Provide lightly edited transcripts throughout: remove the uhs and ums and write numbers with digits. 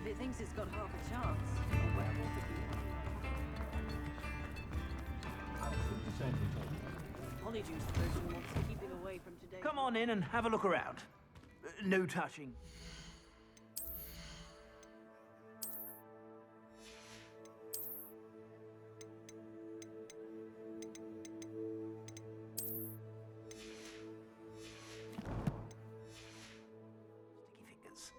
it thinks it's got half a chance. Polyjuice version wants keeping away from today. Come on in and have a look around. No touching. Sticky fingers.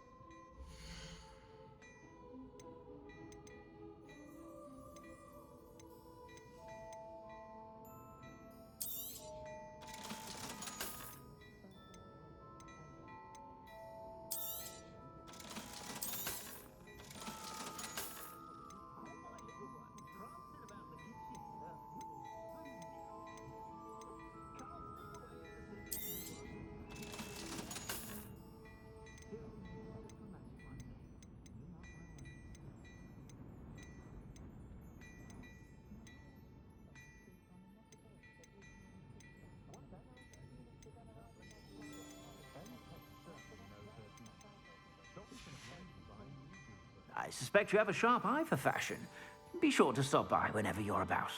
I suspect you have a sharp eye for fashion. Be sure to stop by whenever you're about.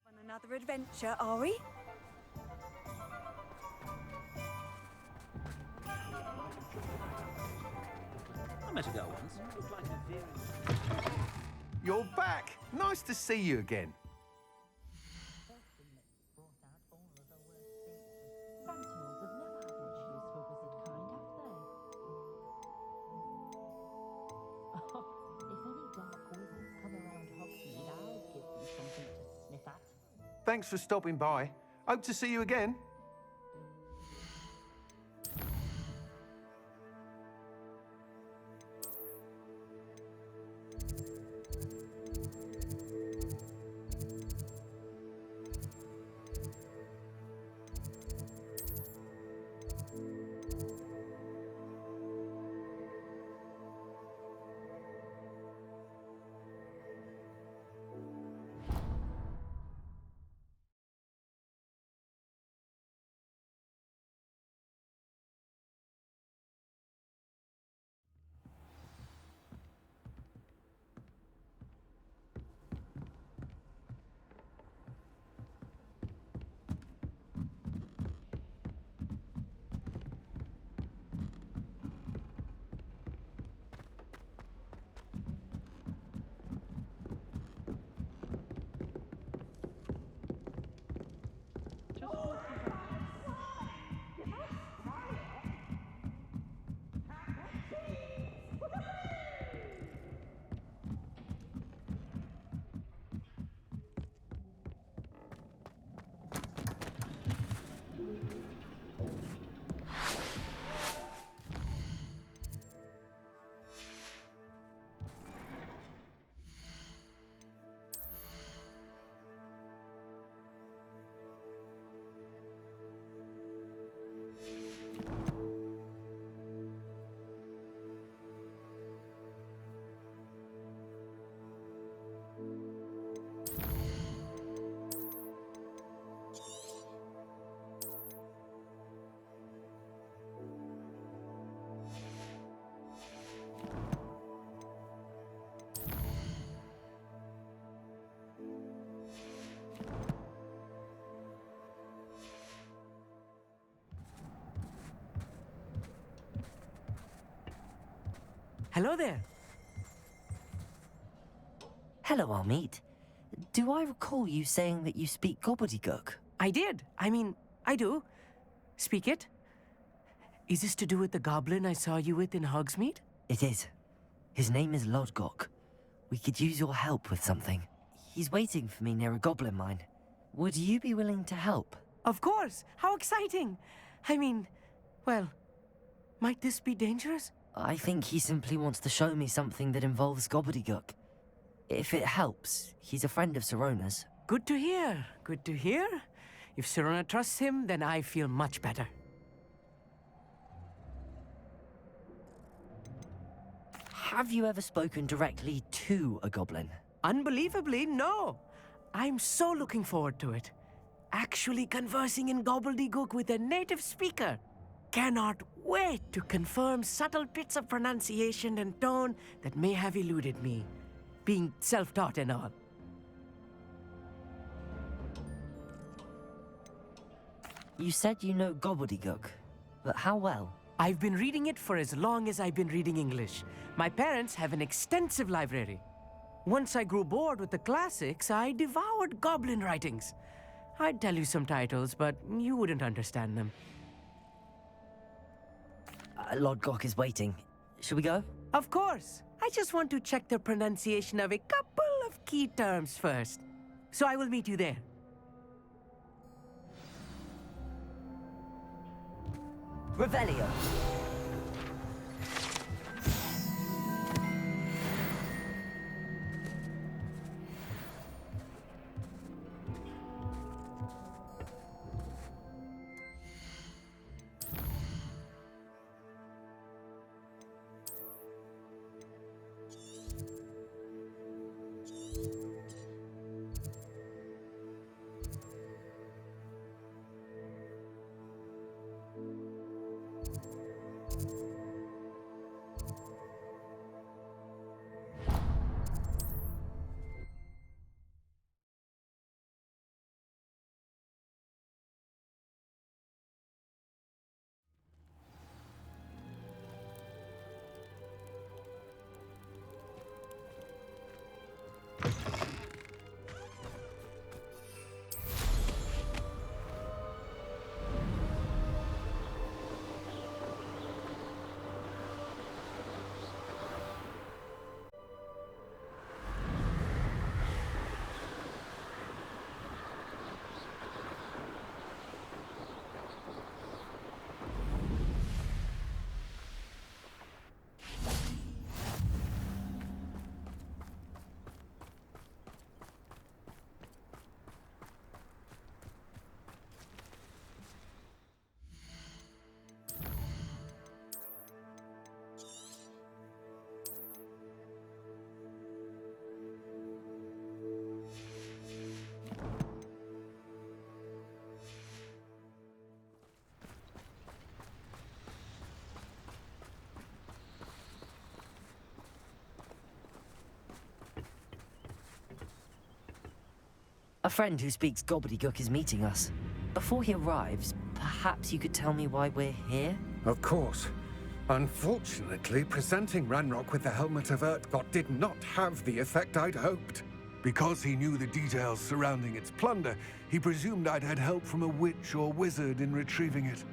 On another adventure, are we? I met a girl once. Looked like a very... You're back! Nice to see you again. Thanks for stopping by. Hope to see you again. Hello there. Hello, Almeet. Do I recall you saying that you speak Gobbledegook? I did. I do. Speak it. Is this to do with the goblin I saw you with in Hogsmeade? It is. His name is Lodgok. We could use your help with something. He's waiting for me near a goblin mine. Would you be willing to help? Of course. How exciting. Well, might this be dangerous? I think he simply wants to show me something that involves gobbledygook. If it helps, he's a friend of Sirona's. Good to hear. Good to hear. If Sirona trusts him, then I feel much better. Have you ever spoken directly to a goblin? Unbelievably, no. I'm so looking forward to it. Actually conversing in gobbledygook with a native speaker. Cannot wait to confirm subtle bits of pronunciation and tone that may have eluded me, being self-taught and all. You said you know gobbledygook, but how well? I've been reading it for as long as I've been reading English. My parents have an extensive library. Once I grew bored with the classics, I devoured goblin writings. I'd tell you some titles, but you wouldn't understand them. Lord Gok is waiting. Should we go? Of course. I just want to check the pronunciation of a couple of key terms first. So I will meet you there. Revelio. A friend who speaks gobbledygook is meeting us. Before he arrives, perhaps you could tell me why we're here? Of course. Unfortunately, presenting Ranrock with the Helmet of Urtkot did not have the effect I'd hoped. Because he knew the details surrounding its plunder, he presumed I'd had help from a witch or wizard in retrieving it.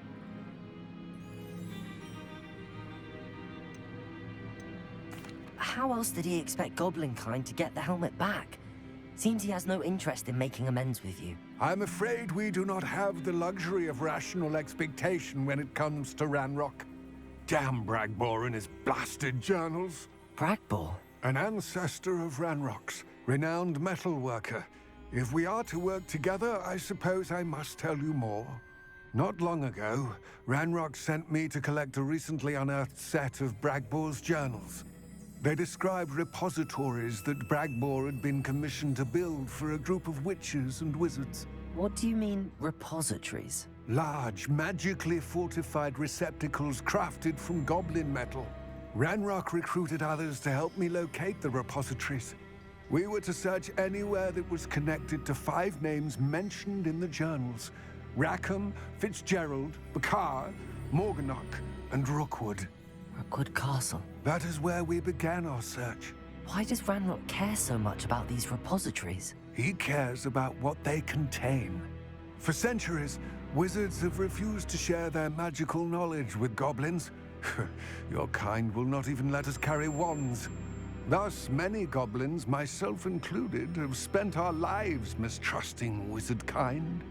How else did he expect Goblinkind to get the helmet back? Seems he has no interest in making amends with you. I'm afraid we do not have the luxury of rational expectation when it comes to Ranrock. Damn Bragbor and his blasted journals. Bragbor? An ancestor of Ranrock's, renowned metal worker. If we are to work together, I suppose I must tell you more. Not long ago, Ranrock sent me to collect a recently unearthed set of Bragbor's journals. They described repositories that Bragbor had been commissioned to build for a group of witches and wizards. What do you mean, repositories? Large, magically fortified receptacles crafted from goblin metal. Ranrock recruited others to help me locate the repositories. We were to search anywhere that was connected to 5 names mentioned in the journals: Rackham, Fitzgerald, Bakar, Morganach, and Rookwood. Rookwood Castle. That is where we began our search. Why does Ranrock care so much about these repositories? He cares about what they contain. For centuries, wizards have refused to share their magical knowledge with goblins. Your kind will not even let us carry wands. Thus, many goblins, myself included, have spent our lives mistrusting wizard kind.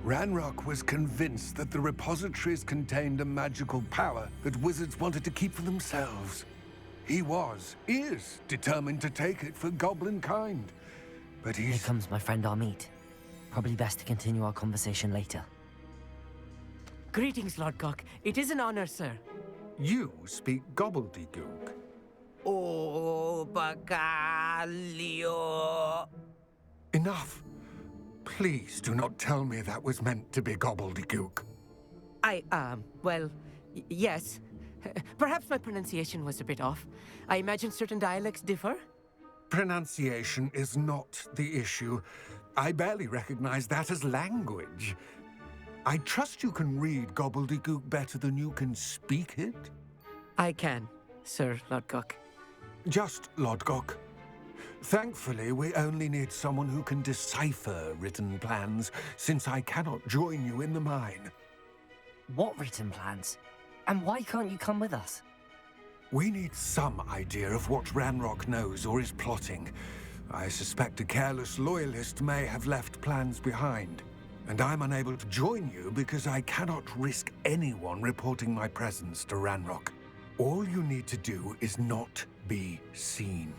Ranrock was convinced that the repositories contained a magical power that wizards wanted to keep for themselves. He is determined to take it for goblin kind. But Here comes my friend Amit. Probably best to continue our conversation later. Greetings, Lord Gok. It is an honor, sir. You speak gobbledygook. Oh, Bagalio. Enough. Please do not tell me that was meant to be gobbledygook. Well, yes. Perhaps my pronunciation was a bit off. I imagine certain dialects differ. Pronunciation is not the issue. I barely recognize that as language. I trust you can read gobbledygook better than you can speak it? I can, Sir Lord Gok. Just Lord Gok. Thankfully, we only need someone who can decipher written plans, since I cannot join you in the mine. What written plans? And why can't you come with us? We need some idea of what Ranrock knows or is plotting. I suspect a careless loyalist may have left plans behind. And I'm unable to join you because I cannot risk anyone reporting my presence to Ranrock. All you need to do is not be seen,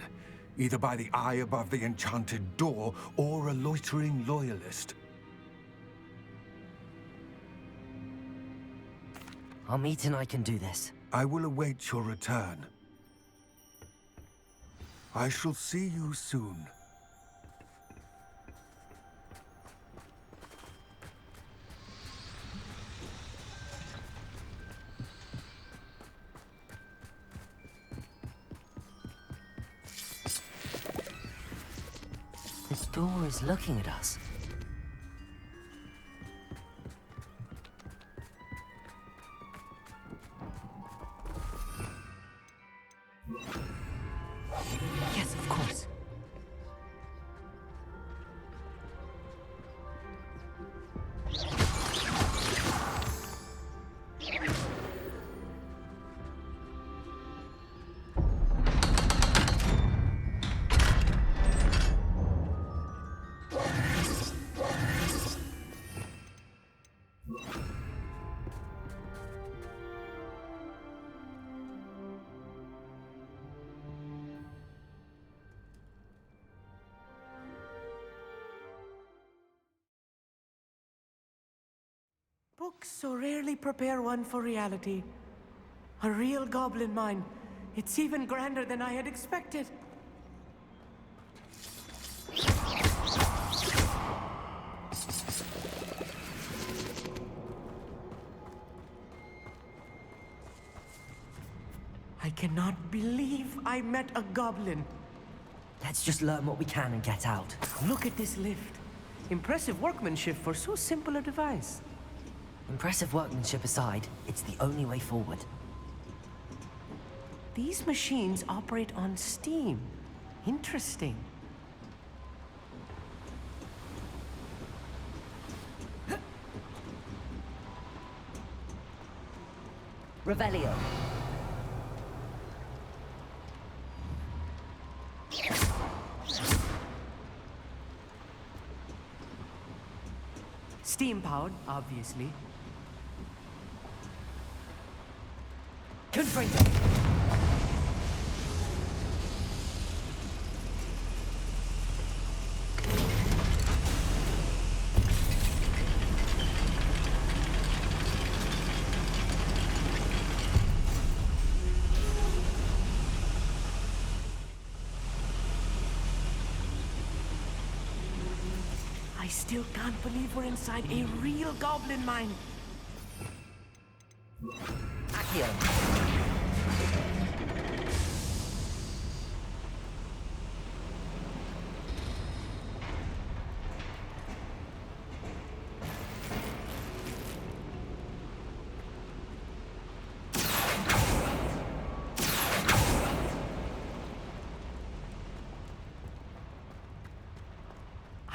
either by the eye above the enchanted door or a loitering loyalist. Amit and I can do this. I will await your return. I shall see you soon. This door is looking at us. Yes, of course. Books so rarely prepare one for reality. A real goblin mine. It's even grander than I had expected. I cannot believe I met a goblin. Let's just learn what we can and get out. Look at this lift. Impressive workmanship for so simple a device. Impressive workmanship aside, it's the only way forward. These machines operate on steam. Interesting. Revelio. Steam-powered, obviously. Confringo. I still can't believe we're inside a real goblin mine. Accio.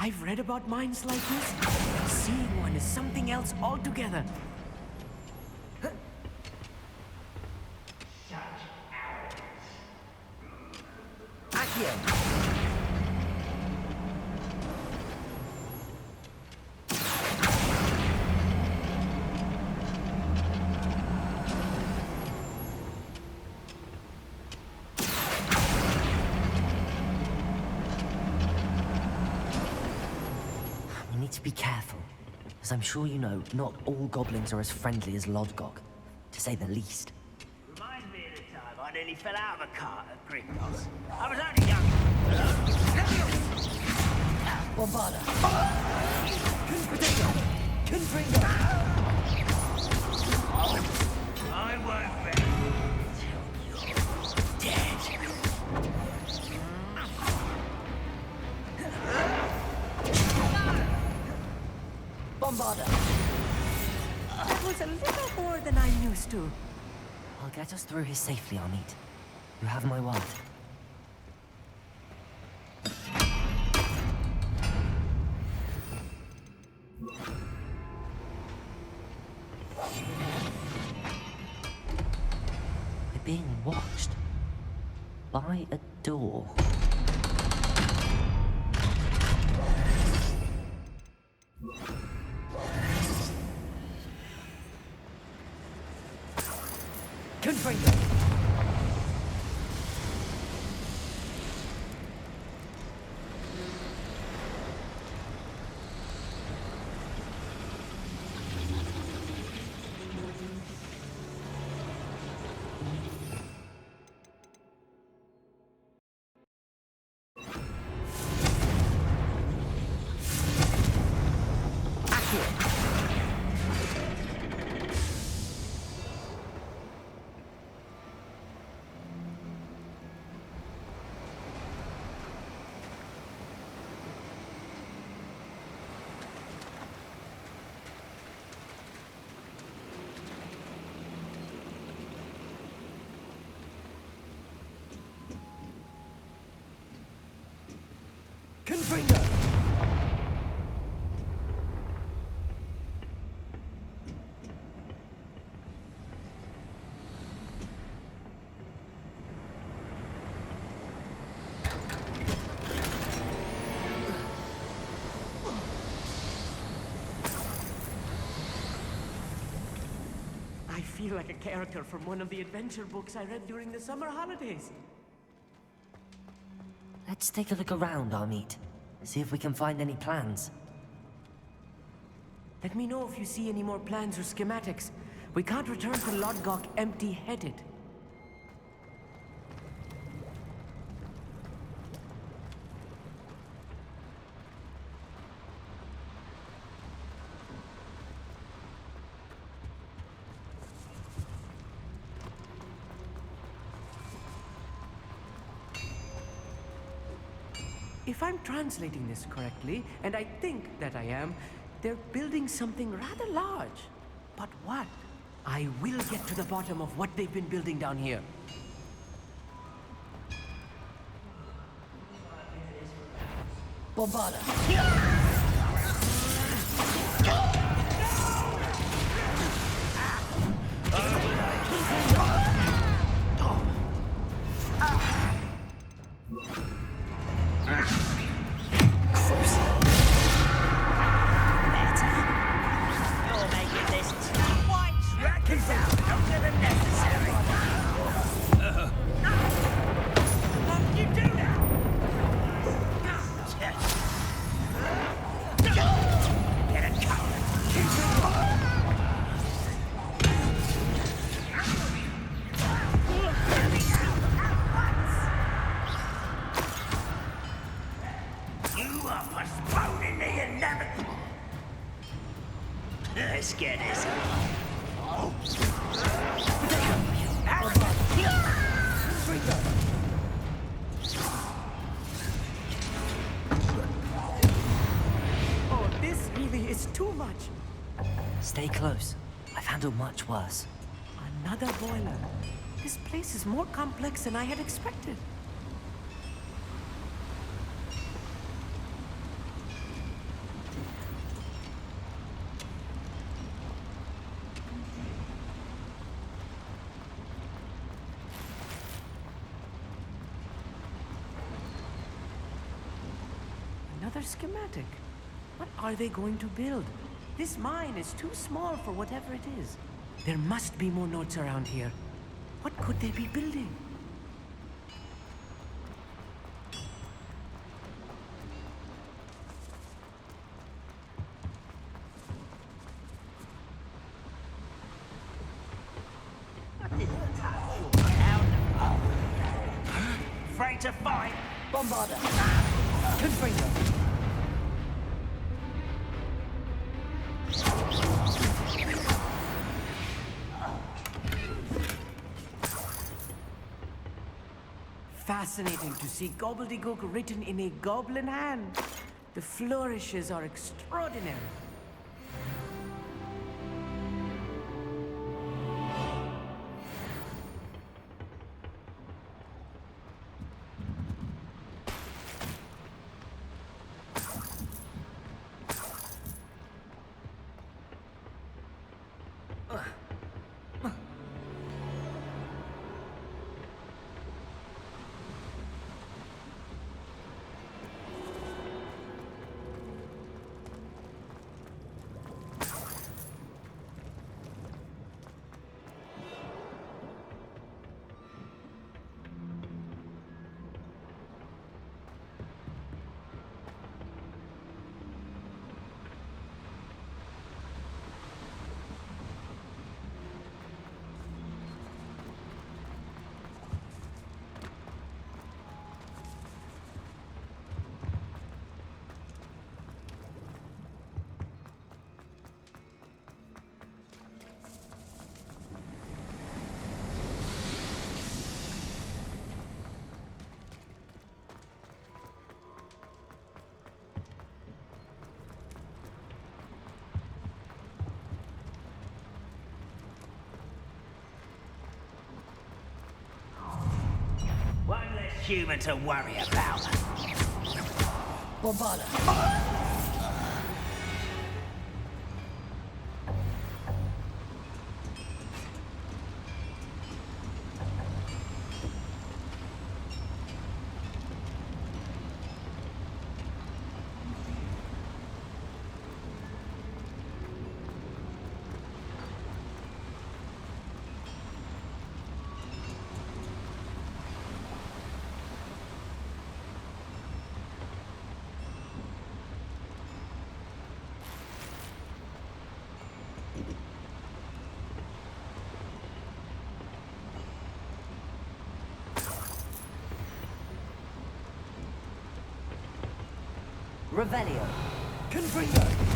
I've read about mines like this. Seeing one is something else altogether. Accio. to be careful. As I'm sure you know, not all goblins are as friendly as Lodgok, to say the least. Reminds me of the time I nearly fell out of a cart at Gringotts. I was only young. Bombarda! Confringo! I won't rest till you're dead. Bombarda! That was a little more than I'm used to. I'll get us through here safely, Amit. You have my word. We're being watched by a door. Confringo! Confringo! I feel like a character from one of the adventure books I read during the summer holidays. Let's take a look around, Amit. See if we can find any plans. Let me know if you see any more plans or schematics. We can't return to Lodgok empty-headed. If I'm translating this correctly, and I think that I am, they're building something rather large. But what? I will get to the bottom of what they've been building down here. Bombarda! You're making this twice rackets out longer than necessary. What do you do now? Get a cover. You are postponing the inevitable. Let's get this. Oh, this really is too much. Stay close. I've handled much worse. Another boiler. This place is more complex than I had expected. Another schematic. What are they going to build? This mine is too small for whatever it is. There must be more notes around here. What could they be building? to fight. Bombarder! Confringo! Fascinating to see gobbledygook written in a goblin hand. The flourishes are extraordinary. One less human to worry about. Bombarder! Revelio. Confringo.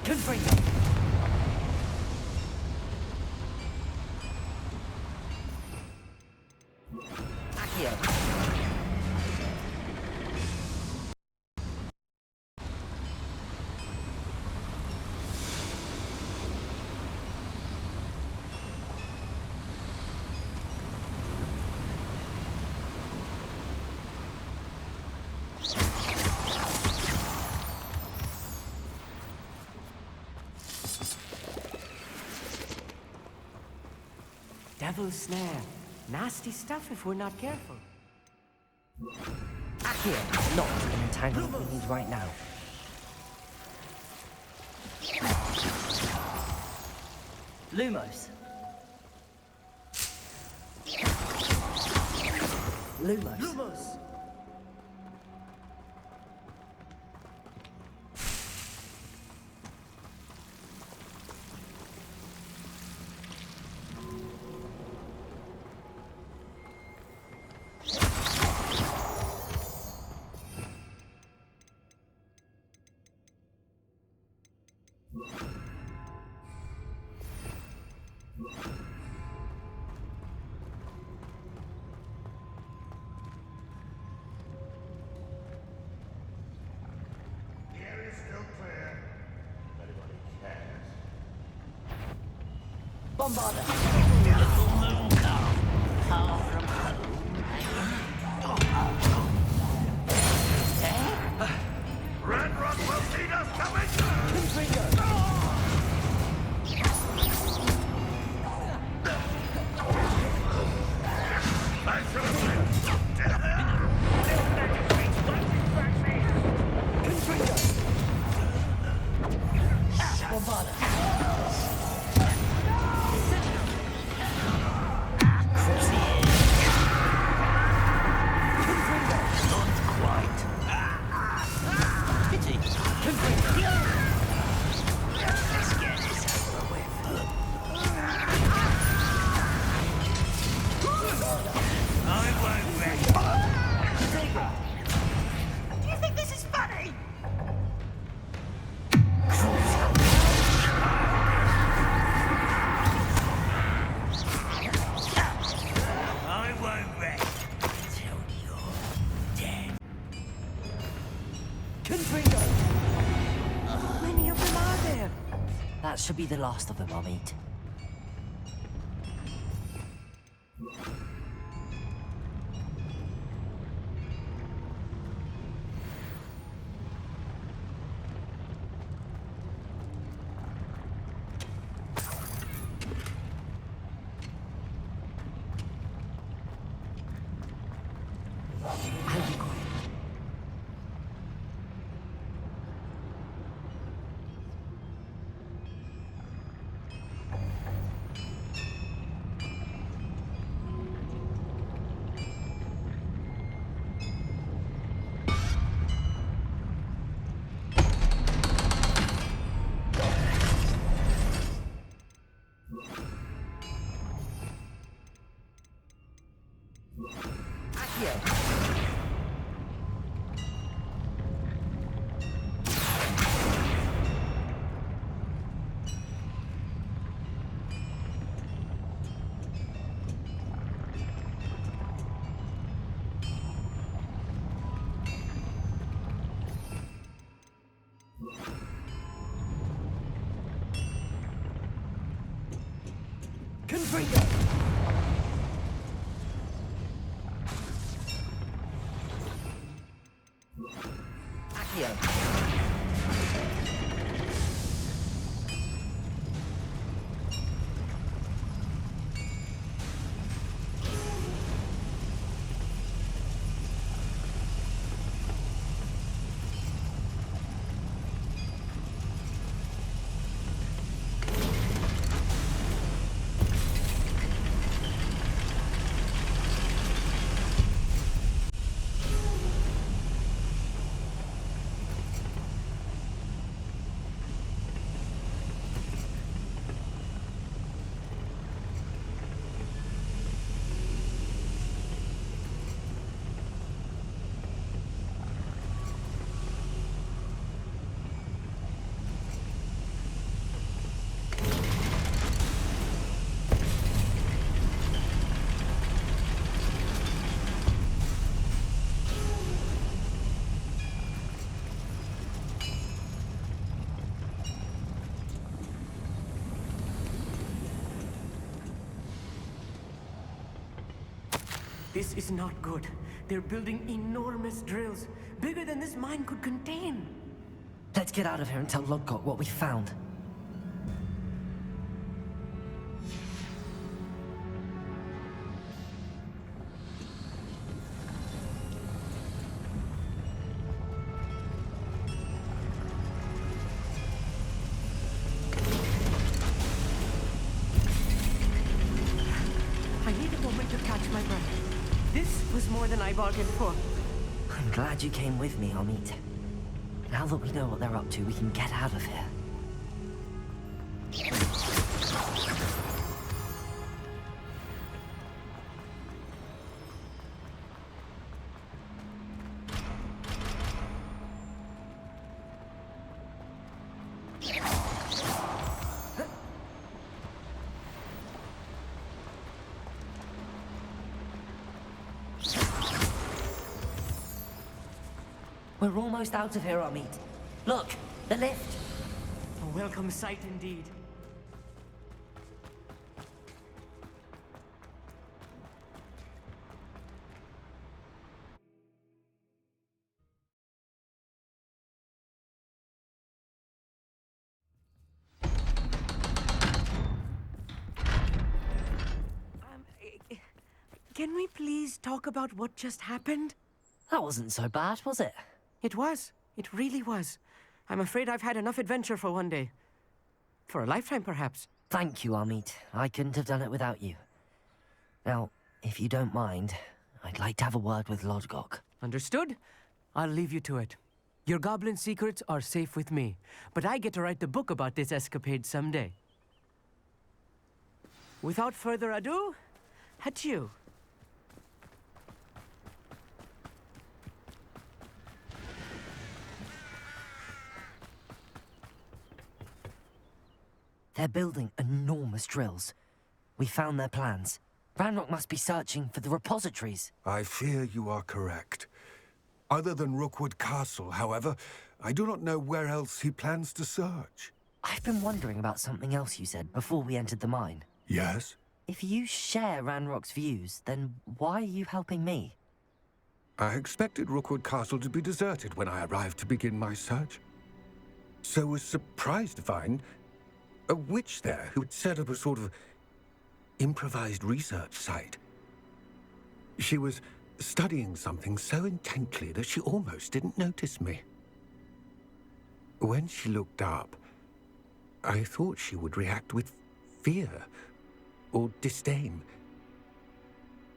Confringo. Accio. Devil's snare. Nasty stuff if we're not careful. Accio. Not an entanglement we need right now. Lumos. Lumos. Lumos! Bombarder. Little moon calf, far from home. Do you think this is funny? I won't rest until you're dead. How many of them are there? That should be the last of them I'll meet. I'll be quiet. Confringo! This is not good. They're building enormous drills, bigger than this mine could contain. Let's get out of here and tell Lodgok what we found. I need a moment to catch my breath. This was more than I bargained for. I'm glad you came with me, Amit. Now that we know what they're up to, we can get out of here. We're almost out of here, Amit. Look, the lift. A welcome sight indeed. Can we please talk about what just happened? That wasn't so bad, was it? It was. It really was. I'm afraid I've had enough adventure for one day. For a lifetime, perhaps. Thank you, Amit. I couldn't have done it without you. Now, if you don't mind, I'd like to have a word with Lodgok. Understood? I'll leave you to it. Your goblin secrets are safe with me, but I get to write the book about this escapade someday. Without further ado, adieu. They're building enormous drills. We found their plans. Ranrock must be searching for the repositories. I fear you are correct. Other than Rookwood Castle, however, I do not know where else he plans to search. I've been wondering about something else you said before we entered the mine. Yes? If you share Ranrock's views, then why are you helping me? I expected Rookwood Castle to be deserted when I arrived to begin my search. So was surprised to find a witch there who had set up a sort of improvised research site. She was studying something so intently that she almost didn't notice me. When she looked up, I thought she would react with fear or disdain.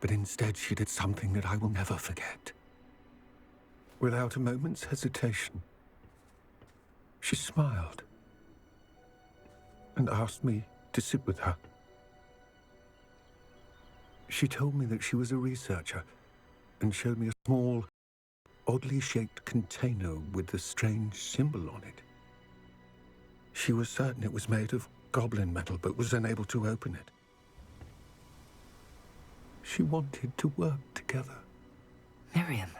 But instead she did something that I will never forget. Without a moment's hesitation, she smiled and asked me to sit with her. She told me that she was a researcher and showed me a small, oddly shaped container with a strange symbol on it. She was certain it was made of goblin metal, but was unable to open it. She wanted to work together. Miriam.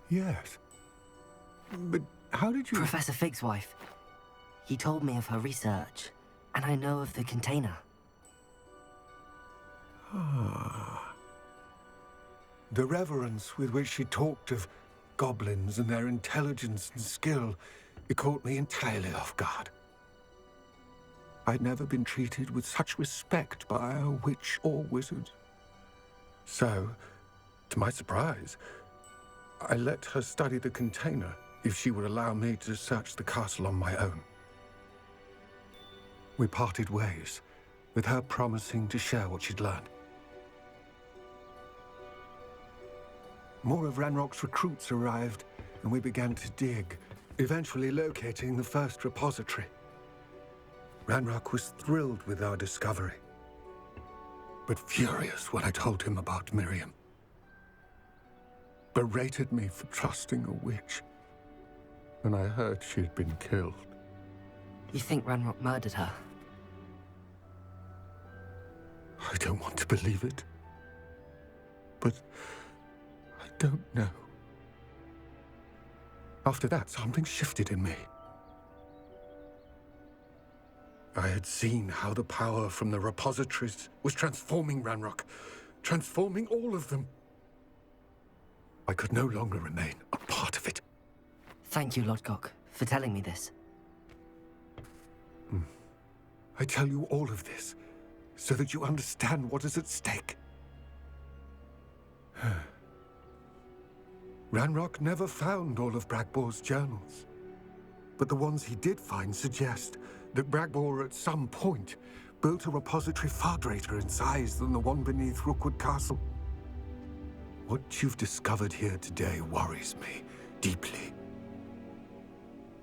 Yes. But how did you... Professor Fig's wife. He told me of her research, and I know of the container. Ah. The reverence with which she talked of goblins and their intelligence and skill, it caught me entirely off guard. I'd never been treated with such respect by a witch or wizard. So, to my surprise, I let her study the container if she would allow me to search the castle on my own. We parted ways, with her promising to share what she'd learned. More of Ranrock's recruits arrived, and we began to dig, eventually locating the first repository. Ranrock was thrilled with our discovery, but furious when I told him about Miriam. Berated me for trusting a witch, and I heard she'd been killed. You think Ranrock murdered her? I don't want to believe it, but I don't know. After that, something shifted in me. I had seen how the power from the repositories was transforming Ranrock, transforming all of them. I could no longer remain a part of it. Thank you, Lodgok, for telling me this. I tell you all of this so that you understand what is at stake. Ranrock never found all of Bragbor's journals, but the ones he did find suggest that Bragbor at some point built a repository far greater in size than the one beneath Rookwood Castle. What you've discovered here today worries me deeply.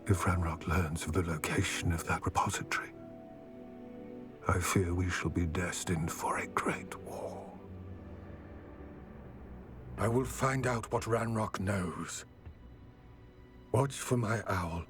If Ranrock learns of the location of that repository, I fear we shall be destined for a great war. I will find out what Ranrock knows. Watch for my owl.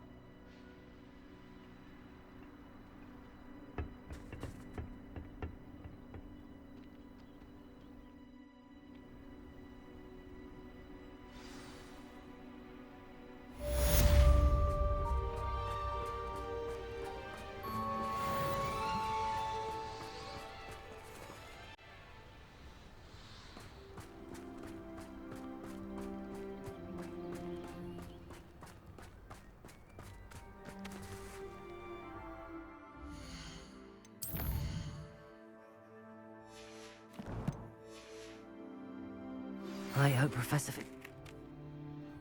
I hope Professor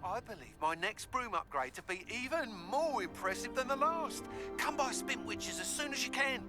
I believe my next broom upgrade to be even more impressive than the last. Come by Spintwitches as soon as you can.